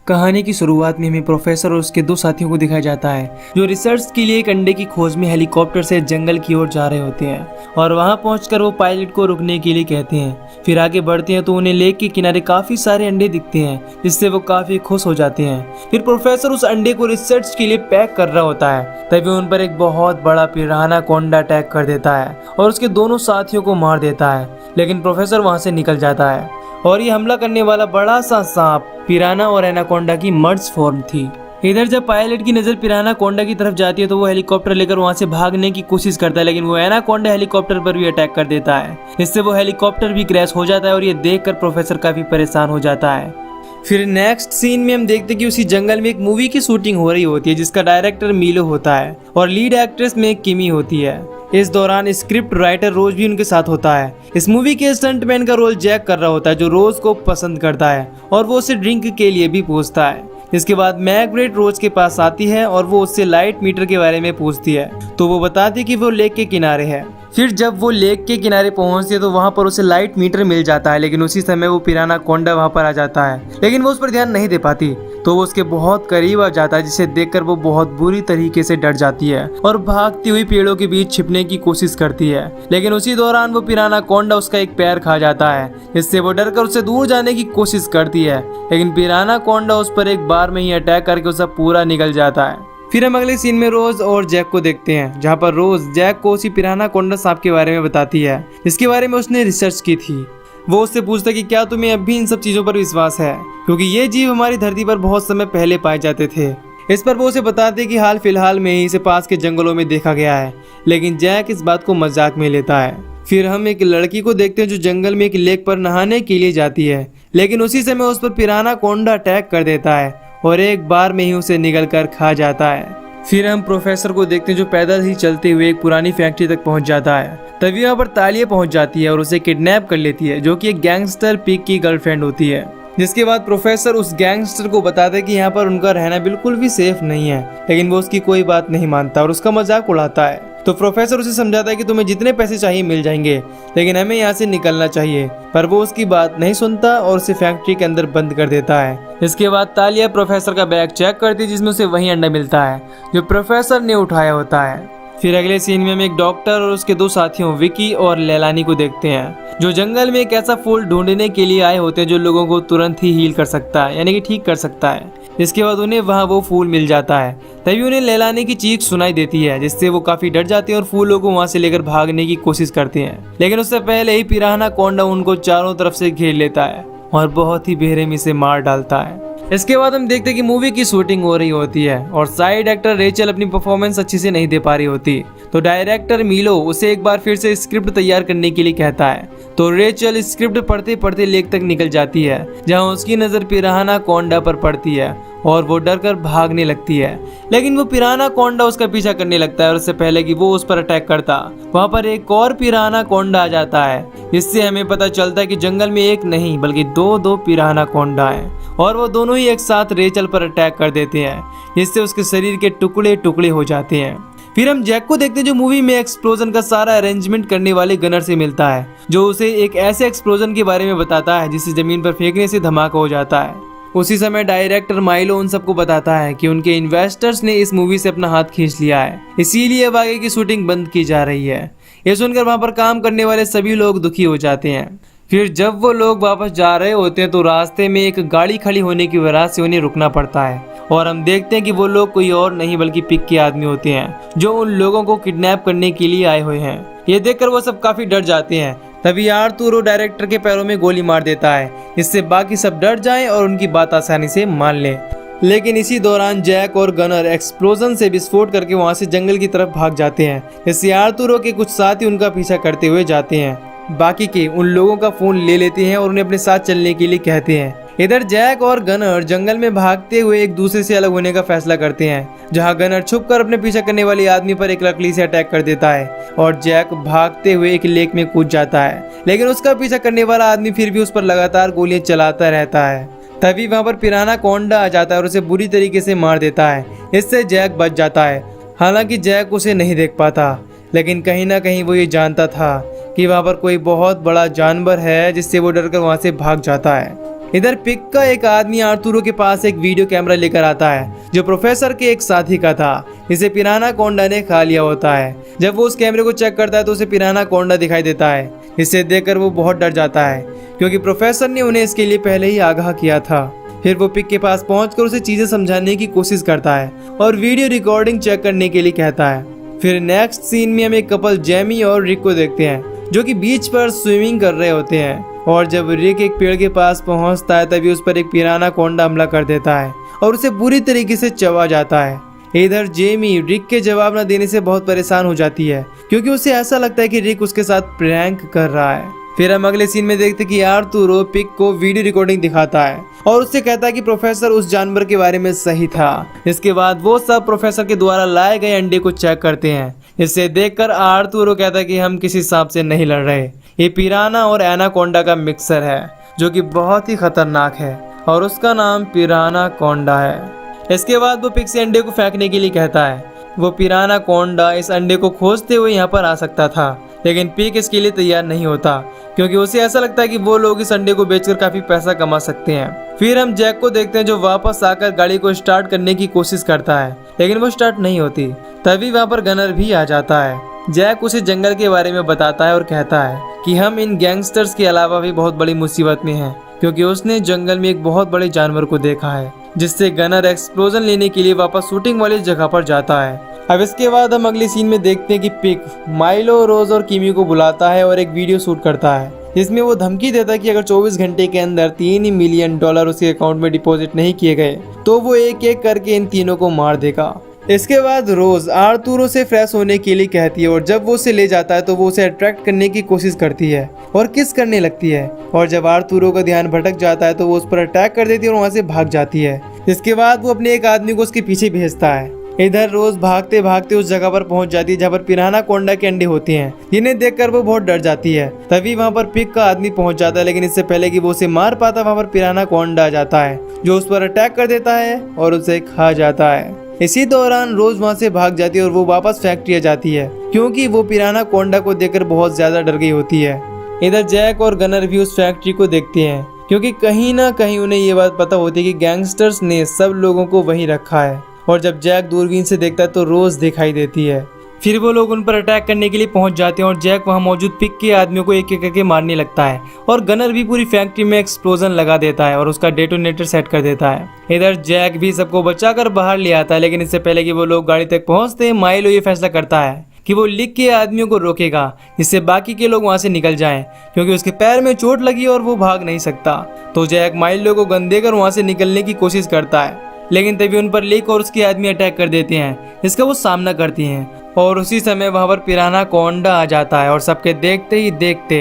कहानी की शुरुआत में हमें प्रोफेसर और उसके दो साथियों को दिखाया जाता है जो रिसर्च के लिए एक अंडे की खोज में हेलीकॉप्टर से जंगल की ओर जा रहे होते हैं और वहां पहुंचकर वो पायलट को रुकने के लिए कहते हैं। फिर आगे बढ़ते हैं तो उन्हें लेक के किनारे काफी सारे अंडे दिखते हैं जिससे वो काफी खुश हो जाते हैं। फिर प्रोफेसर उस अंडे को रिसर्च के लिए पैक कर रहा होता है, तभी उन पर एक बहुत बड़ा पिराना कोंडा अटैक कर देता है और उसके दोनों साथियों को मार देता है। लेकिन प्रोफेसर वहां से निकल जाता है और ये हमला करने वाला बड़ा सा सांप पिराना और एनाकोंडा की मर्ज फॉर्म थी। इधर जब पायलट की नजर पिराना कोंडा की तरफ जाती है तो वो हेलीकॉप्टर लेकर वहां से भागने की कोशिश करता है, लेकिन वो एनाकोंडा हेलीकॉप्टर पर भी अटैक कर देता है। इससे वो हेलीकॉप्टर भी क्रैश हो जाता है और ये देखकर प्रोफेसर काफी परेशान हो जाता है। फिर नेक्स्ट सीन में हम देखते हैं कि उसी जंगल में एक मूवी की शूटिंग हो रही होती है जिसका डायरेक्टर मीलो होता है और लीड एक्ट्रेस में किमी होती है। इस दौरान स्क्रिप्ट राइटर रोज भी उनके साथ होता है। इस मूवी के स्टंटमैन का रोल जैक कर रहा होता है जो रोज को पसंद करता है और वो उसे ड्रिंक के लिए भी पूछता है। इसके बाद मैग्रेट रोज के पास आती है और वो उससे लाइट मीटर के बारे में पूछती है तो वो बताती है कि वो लेक के किनारे है। फिर जब वो लेक के किनारे पहुंचती है तो वहां पर उसे लाइट मीटर मिल जाता है, लेकिन उसी समय वो पिराना कोंडा वहां पर आ जाता है, लेकिन वो उस पर ध्यान नहीं दे पाती तो वो उसके बहुत करीब आ जाता है जिसे देखकर वो बहुत बुरी तरीके से डर जाती है और भागती हुई पेड़ों के बीच छिपने की कोशिश करती है। लेकिन उसी दौरान वो पिराना कोंडा उसका एक पैर खा जाता है, इससे वो डरकर उससे दूर जाने की कोशिश करती है, लेकिन पिराना कोंडा उस पर एक बार में ही अटैक करके उसे पूरा निगल जाता है। फिर हम अगले सीन में रोज और जैक को देखते हैं जहाँ पर रोज जैक को उसी पिराना कोंडा सांप के बारे में बताती है जिसके बारे में उसने रिसर्च की थी। वो उससे पूछता है कि क्या तुम्हें अब भी इन सब चीजों पर विश्वास है, क्योंकि ये जीव हमारी धरती पर बहुत समय पहले पाए जाते थे। इस पर वो उसे बताते कि हाल फिलहाल में ही इसे पास के जंगलों में देखा गया है, लेकिन जैक इस बात को मजाक में लेता है। फिर हम एक लड़की को देखते हैं जो जंगल में एक लेक पर नहाने के लिए जाती है, लेकिन उसी समय उस पर पिराना कोंडा अटैक कर देता है और एक बार में ही उसे निगल कर खा जाता है। फिर हम प्रोफेसर को देखते हैं जो पैदल ही चलते हुए एक पुरानी फैक्ट्री तक पहुंच जाता है। तभी वहां पर तालिया पहुंच जाती है और उसे किडनैप कर लेती है जो कि एक गैंगस्टर पिग की गर्लफ्रेंड होती है। जिसके बाद प्रोफेसर उस गैंगस्टर को बताता है कि यहाँ पर उनका रहना बिल्कुल भी सेफ नहीं है, लेकिन वो उसकी कोई बात नहीं मानता और उसका मजाक उड़ाता है। तो प्रोफेसर उसे समझाता है कि तुम्हें जितने पैसे चाहिए मिल जाएंगे, लेकिन हमें यहाँ से निकलना चाहिए, पर वो उसकी बात नहीं सुनता और उसे फैक्ट्री के अंदर बंद कर देता है। इसके बाद तालिया प्रोफेसर का बैग चेक करती है जिसमें उसे वही अंडा मिलता है जो प्रोफेसर ने उठाया होता है। फिर अगले सीन में हम एक डॉक्टर और उसके दो साथियों विकी और लेलानी को देखते हैं जो जंगल में एक ऐसा फूल ढूंढने के लिए आए होते हैं जो लोगों को तुरंत ही हील कर सकता है, यानी कि ठीक कर सकता है। इसके बाद उन्हें वहां वो फूल मिल जाता है, तभी उन्हें लेलानी की चीख सुनाई देती है जिससे वो काफी डर जाते हैं और फूलों को वहां से लेकर भागने की कोशिश करते हैं, लेकिन उससे पहले ही पिराना कोंडा उनको चारों तरफ से घेर लेता है और बहुत ही बेरहमी से मार डालता है। इसके बाद हम देखते हैं कि मूवी की शूटिंग हो रही होती है और साइड एक्टर रेचल अपनी परफॉर्मेंस अच्छी से नहीं दे पा रही होती, तो डायरेक्टर मीलो उसे एक बार फिर से स्क्रिप्ट तैयार करने के लिए कहता है। तो रेचल स्क्रिप्ट पढ़ते पढ़ते लेक तक निकल जाती है जहां उसकी नजर पिराना कोंडा पर पड़ती है और वो डरकर भागने लगती है, लेकिन वो पिराना कोंडा उसका पीछा करने लगता है और उससे पहले कि वो उस पर अटैक करता वहां पर एक और पिराना कोंडा आ जाता है। इससे हमें पता चलता है कि जंगल में एक नहीं बल्कि दो पिराना कोंडा है और वो दोनों ही एक साथ रेचल पर अटैक कर देते हैं जिससे उसके शरीर के टुकड़े टुकड़े हो जाते हैं। फिर हम जैक को देखते हैं जो मूवी में एक्सप्लोजन का सारा अरेंजमेंट करने वाले गनर से मिलता है जो उसे एक ऐसे एक्सप्लोजन के बारे में बताता है जिसे जमीन पर फेंकने से धमाका हो जाता है। उसी समय डायरेक्टर माइलो उन सबको बताता है कि उनके इन्वेस्टर्स ने इस मूवी से अपना हाथ खींच लिया है, इसीलिए अब आगे की शूटिंग बंद की जा रही है। ये सुनकर वहां पर काम करने वाले सभी लोग दुखी हो जाते हैं। फिर जब वो लोग वापस जा रहे होते हैं तो रास्ते में एक गाड़ी खड़ी होने की वजह से उन्हें रुकना पड़ता है और हम देखते हैं कि वो लोग कोई और नहीं बल्कि पिग के आदमी होते हैं जो उन लोगों को किडनैप करने के लिए आए हुए हैं। ये देखकर वो सब काफी डर जाते हैं। तभी आर्थुरो डायरेक्टर के पैरों में गोली मार देता है जिससे बाकी सब डर जाएं और उनकी बात आसानी से मान लें। लेकिन इसी दौरान जैक और गनर एक्सप्लोजन से विस्फोट करके वहां से जंगल की तरफ भाग जाते हैं, जिससे आर्थुरो के कुछ साथी उनका पीछा करते हुए जाते हैं। बाकी के उन लोगों का फोन ले लेते हैं और उन्हें अपने साथ चलने के लिए कहते हैं। इधर जैक और गनर जंगल में भागते हुए एक दूसरे से अलग होने का फैसला करते हैं, जहां गनर छुपकर अपने पीछा करने वाले आदमी पर एक लकड़ी से अटैक कर देता है और जैक भागते हुए एक लेक में कूद जाता है, लेकिन उसका पीछा करने वाला आदमी फिर भी उस पर लगातार गोलियां चलाता रहता है। तभी वहां पर पिराना कोंडा आ जाता है और उसे बुरी तरीके से मार देता है। इससे जैक बच जाता है। हालांकि जैक उसे नहीं देख पाता, लेकिन कहीं ना कहीं वो ये जानता था कि वहां पर कोई बहुत बड़ा जानवर है, जिससे वो डरकर वहां से भाग जाता है। इधर पिक का एक आदमी आर्तुरो के पास एक वीडियो कैमरा लेकर आता है जो प्रोफेसर के एक साथी का था। इसे पिराना कोंडा ने खा लिया होता है। जब वो उस कैमरे को चेक करता है तो उसे पिराना कोंडा दिखाई देता है। इसे देखकर वो बहुत डर जाता है क्योंकि प्रोफेसर ने उन्हें इसके लिए पहले ही आगाह किया था। फिर वो पिक के पास पहुंचकर उसे चीजें समझाने की कोशिश करता है और वीडियो रिकॉर्डिंग चेक करने के लिए कहता है। फिर नेक्स्ट सीन में हम एक कपल जेमी और रिक को देखते हैं जो कि बीच पर स्विमिंग कर रहे होते हैं। और जब रिक एक पेड़ के पास पहुंचता है तभी उस पर एक पिराना कोंडा हमला कर देता है और उसे बुरी तरीके से चबा जाता है। इधर जेमी रिक के जवाब न देने से बहुत परेशान हो जाती है क्योंकि उसे ऐसा लगता है कि रिक उसके साथ प्रैंक कर रहा है। फिर हम अगले सीन में देखते कि आर्तुरो पिक को वीडियो रिकॉर्डिंग दिखाता है और उससे कहता है कि प्रोफेसर उस जानवर के बारे में सही था। इसके बाद वो सब प्रोफेसर के द्वारा लाए गए अंडे को चेक करते हैं। इसे देखकर आर्तुरो कहता है कि हम किसी सांप से नहीं लड़ रहे, ये पिराना और एनाकोंडा का मिक्सर है जो कि बहुत ही खतरनाक है और उसका नाम पिराना कोंडा है। इसके बाद वो पिक से अंडे को फेंकने के लिए कहता है। वो पिराना कोंडा इस अंडे को खोजते हुए यहाँ पर आ सकता था लेकिन पिक इसके लिए तैयार नहीं होता क्योंकि उसे ऐसा लगता है कि वो लोग इस अंडे को बेचकर काफी पैसा कमा सकते हैं। फिर हम जैक को देखते हैं जो वापस आकर गाड़ी को स्टार्ट करने की कोशिश करता है लेकिन वो स्टार्ट नहीं होती। तभी वहाँ पर गनर भी आ जाता है। जैक उसे जंगल के बारे में बताता है और कहता है कि हम इन गैंगस्टर्स के अलावा भी बहुत बड़ी मुसीबत में हैं क्योंकि उसने जंगल में एक बहुत बड़े जानवर को देखा है, जिससे गनर एक्सप्लोजन लेने के लिए वापस शूटिंग वाली जगह पर जाता है। अब इसके बाद हम अगली सीन में देखते हैं कि पिक माइलो, रोज और किमी को बुलाता है और एक वीडियो शूट करता है जिसमें वो धमकी देता है कि अगर 24 घंटे के अंदर $3 मिलियन उसके अकाउंट में डिपॉजिट नहीं किए गए तो वो एक एक करके इन तीनों को मार देगा। इसके बाद रोज आर्तुरो से फ्रेश होने के लिए कहती है और जब वो उसे ले जाता है तो वो उसे अट्रैक्ट करने की कोशिश करती है और किस करने लगती है। और जब आर्तुरो का ध्यान भटक जाता है तो वो उस पर अटैक कर देती है और वहाँ से भाग जाती है। इसके बाद वो अपने एक आदमी को उसके पीछे भेजता है। इधर रोज भागते भागते उस जगह पर पहुंच जाती है जहाँ पर पिराना कोंडा के अंडे होते हैं, जिन्हें देखकर वो बहुत डर जाती है। तभी वहाँ पर पिक का आदमी पहुंच जाता है लेकिन इससे पहले कि वो उसे मार पाता वहाँ पर पिराना कोंडा आ जाता है जो उस पर अटैक कर देता है और उसे खा जाता है। इसी दौरान रोज वहाँ से भाग जाती है और वो वापस फैक्ट्री आ जाती है क्योंकि वो पिराना कोंडा को देखकर बहुत ज्यादा डर गई होती है। इधर जैक और गनर भी उस फैक्ट्री को देखते हैं क्योंकि कहीं ना कहीं उन्हें ये बात पता होती है कि गैंगस्टर्स ने सब लोगों को वहीं रखा है। और जब जैक दूरबीन से देखता है तो रोज दिखाई देती है। फिर वो लोग उन पर अटैक करने के लिए पहुंच जाते हैं और जैक वहां मौजूद पिक के आदमियों को एक एक करके मारने लगता है और गनर भी पूरी फैक्ट्री में एक्सप्लोजन लगा देता है और उसका डेटोनेटर सेट कर देता है। इधर जैक भी सबको बचाकर बाहर ले आता है लेकिन इससे पहले कि वो लोग गाड़ी तक पहुंचते हैं माइलो ये फैसला करता है कि वो लिक के आदमियों को रोकेगा जिससे बाकी के लोग वहां से निकल जाएं क्योंकि उसके पैर में चोट लगी और वो भाग नहीं सकता। तो जैक माइलो को गन देकर वहां से निकलने की कोशिश करता है लेकिन तभी उन पर लिक और उसके आदमी अटैक कर देते हैं जिसका वो सामना करती हैं। और उसी समय वहां पर पिराना कोंडा आ जाता है और सबके देखते ही देखते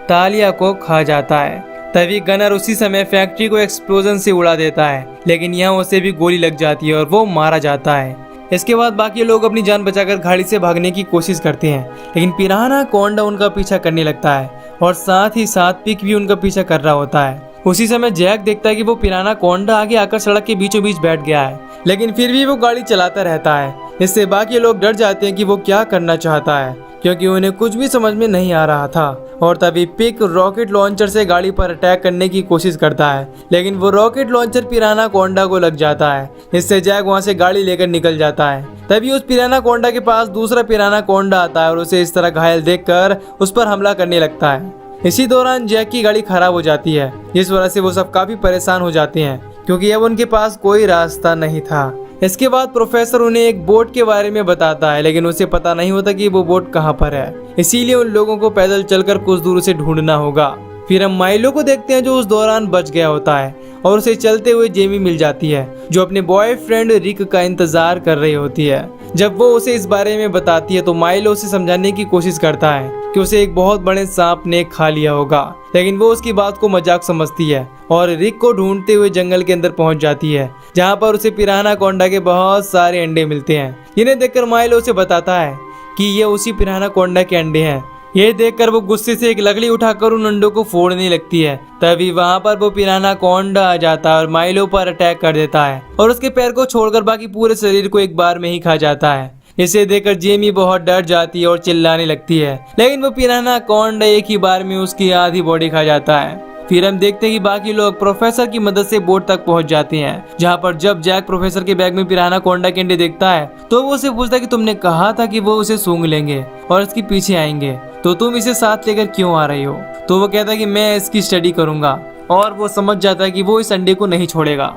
तालिया को खा जाता है। तभी गनर उसी समय फैक्ट्री को एक्सप्लोजन से उड़ा देता है लेकिन यहाँ उसे भी गोली लग जाती है और वो मारा जाता है। इसके बाद बाकी लोग अपनी जान बचाकर गाड़ी से भागने की कोशिश करते हैं लेकिन पिराना कोंडा उनका पीछा करने लगता है और साथ ही साथ पिक भी उनका पीछा कर रहा होता है। उसी समय जैक देखता है कि वो पिराना कोंडा आगे आकर सड़क के बीचों बीच बैठ गया है लेकिन फिर भी वो गाड़ी चलाता रहता है। इससे बाकी लोग डर जाते हैं कि वो क्या करना चाहता है क्योंकि उन्हें कुछ भी समझ में नहीं आ रहा था। और तभी पिक रॉकेट लॉन्चर से गाड़ी पर अटैक करने की कोशिश करता है लेकिन वो रॉकेट लॉन्चर पिराना कोंडा को लग जाता है। इससे जैक वहां से गाड़ी लेकर निकल जाता है। तभी उस पिराना कोंडा के पास दूसरा पिराना कोंडा आता है और उसे इस तरह घायल देखकर उस पर हमला करने लगता है। इसी दौरान जैक की गाड़ी खराब हो जाती है जिस वजह से वो सब काफी परेशान हो जाते हैं क्योंकि अब उनके पास कोई रास्ता नहीं था। इसके बाद प्रोफेसर उन्हें एक बोट के बारे में बताता है लेकिन उसे पता नहीं होता कि वो बोट कहाँ पर है, इसीलिए उन लोगों को पैदल चलकर कुछ दूर उसे ढूंढना होगा। फिर हम माइलो को देखते हैं जो उस दौरान बच गया होता है और उसे चलते हुए जेमी मिल जाती है जो अपने बॉयफ्रेंड रिक का इंतजार कर रही होती है। जब वो उसे इस बारे में बताती है तो माइलो उसे समझाने की कोशिश करता है कि उसे एक बहुत बड़े सांप ने खा लिया होगा लेकिन वो उसकी बात को मजाक समझती है और रिक को ढूंढते हुए जंगल के अंदर पहुंच जाती है जहां पर उसे पिराना कोंडा के बहुत सारे अंडे मिलते हैं। जिन्हें देखकर माइलो उसे बताता है कि ये उसी पिराना कोंडा के अंडे हैं। ये देखकर वो गुस्से से एक लकड़ी उठाकर उन अंडों को फोड़ने लगती है। तभी वहां पर वो पिराना कोंडा आ जाता है और माइलो पर अटैक कर देता है और उसके पैर को छोड़कर बाकी पूरे शरीर को एक बार में ही खा जाता है। इसे देखकर जेमी बहुत डर जाती है और चिल्लाने लगती है लेकिन वो पिराना कोंडा एक ही बार में उसकी आधी बॉडी खा जाता है फिर हम देखते हैं कि बाकी लोग प्रोफेसर की मदद से बोट तक पहुंच जाते हैं, जहां पर जब जैक प्रोफेसर के बैग में पिराना कोंडा के अंडे देखता है तो वो उसे पूछता है कि तुमने कहा था कि वो उसे सूंघ लेंगे और इसके पीछे आएंगे, तो तुम इसे साथ लेकर क्यों आ रही हो। तो वो कहता है कि मैं इसकी स्टडी करूंगा, और वो समझ जाता है कि वो इस अंडे को नहीं छोड़ेगा।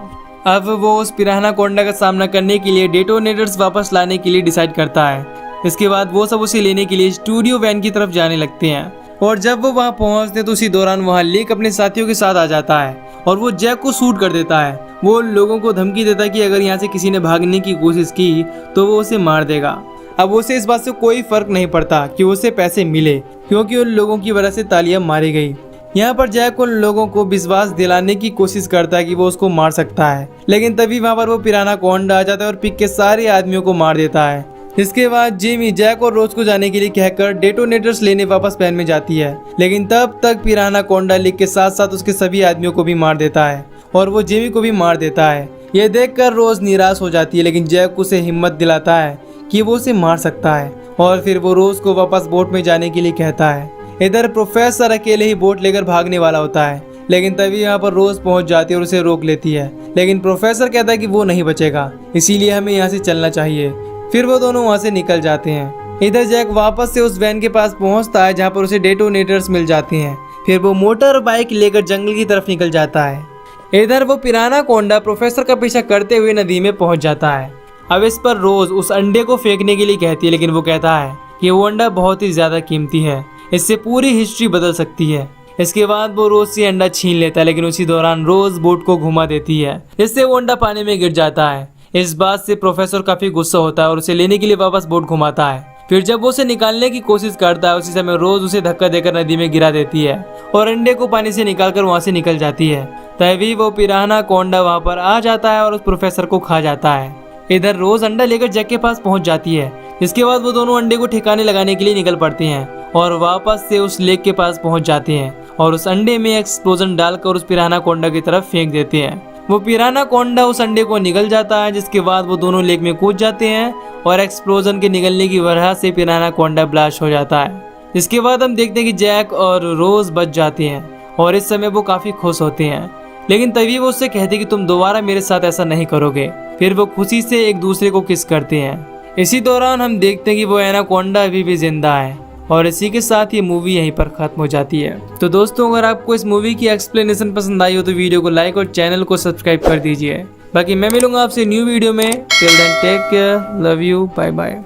अब वो उस पिराना कोंडा का सामना करने के लिए डेटोनेटर्स वापस लाने के लिए डिसाइड करता है। इसके बाद वो सब उसे लेने के लिए स्टूडियो वैन की तरफ जाने लगते हैं, और जब वो वहाँ पहुँचते तो उसी दौरान वहाँ लेक अपने साथियों के साथ आ जाता है और वो जैक को शूट कर देता है। वो लोगों को धमकी देता है कि अगर यहाँ से किसी ने भागने की कोशिश की तो वो उसे मार देगा। अब उसे इस बात से कोई फर्क नहीं पड़ता कि उसे पैसे मिले, क्योंकि उन लोगों की वजह से तालियां मारी गई। यहाँ पर जैक उन लोगों को विश्वास दिलाने की कोशिश करता है कि वो उसको मार सकता है, लेकिन तभी वहाँ पर वो पिराना कोंडा आ जाता है और पिक के सारे आदमियों को मार देता है। इसके बाद जिमी जैक और रोज को जाने के लिए कहकर डेटोनेटर्स लेने वापस वैन में जाती है, लेकिन तब तक पिराना कोंडा लिक के साथ साथ उसके सभी आदमियों को भी मार देता है और वो जिमी को भी मार देता है। ये देखकर रोज निराश हो जाती है, लेकिन जैक उसे हिम्मत दिलाता है कि वो उसे मार सकता है, और फिर वो रोज को वापस बोट में जाने के लिए कहता है। इधर प्रोफेसर अकेले ही बोट लेकर भागने वाला होता है, लेकिन तभी यहाँ पर रोज पहुंच जाती है और उसे रोक लेती है, लेकिन प्रोफेसर कहता है कि वो नहीं बचेगा, इसीलिए हमें यहाँ से चलना चाहिए। फिर वो दोनों वहाँ से निकल जाते हैं। इधर जैक वापस से उस वैन के पास पहुँचता है जहाँ पर उसे डेटोनेटर्स मिल जाते हैं। फिर वो मोटर बाइक लेकर जंगल की तरफ निकल जाता है। इधर वो पिराना कोंडा प्रोफेसर का पीछा करते हुए नदी में पहुंच जाता है। अब इस पर रोज उस अंडे को फेंकने के लिए कहती है, लेकिन वो कहता है कि वो अंडा बहुत ही ज्यादा कीमती है, इससे पूरी हिस्ट्री बदल सकती है। इसके बाद वो रोज से अंडा छीन लेता है, लेकिन उसी दौरान रोज बोट को घुमा देती है, जिससे वो अंडा पानी में गिर जाता है। इस बात से प्रोफेसर काफी गुस्सा होता है और उसे लेने के लिए वापस बोट घुमाता है। फिर जब वो उसे निकालने की कोशिश करता है, उसी समय रोज उसे धक्का देकर नदी में गिरा देती है और अंडे को पानी से निकालकर वहाँ से निकल जाती है। तभी वो पिराना कोंडा वहाँ पर आ जाता है और उस प्रोफेसर को खा जाता है। इधर रोज अंडा लेकर जैक के पास पहुंच जाती है। इसके बाद वो दोनों अंडे को ठिकाने लगाने के लिए निकल पड़ते हैं और वापस से उस लेक के पास पहुंच जाते हैं और उस अंडे में एक्सप्लोजन डालकर उस पिराना कोंडा की तरफ फेंक देते हैं। वो पिराना कोंडा उस अंडे को निगल जाता है, जिसके बाद वो दोनों लेक में कूद जाते हैं और एक्सप्लोजन के निगलने की वजह से पिराना कोंडा ब्लास्ट हो जाता है। इसके बाद हम देखते हैं कि जैक और रोज बच जाते हैं और इस समय वो काफी खुश होते हैं, लेकिन तभी वो उससे कहते कि तुम दोबारा मेरे साथ ऐसा नहीं करोगे। फिर वो खुशी से एक दूसरे को किस करते हैं। इसी दौरान हम देखते हैं कि वो एनाकोंडा अभी भी जिंदा है, और इसी के साथ ये मूवी यहीं पर खत्म हो जाती है। तो दोस्तों, अगर आपको इस मूवी की एक्सप्लेनेशन पसंद आई हो तो वीडियो को लाइक और चैनल को सब्सक्राइब कर दीजिए। बाकी मैं मिलूंगा आपसे न्यू वीडियो में। Till then take care, love you, bye bye.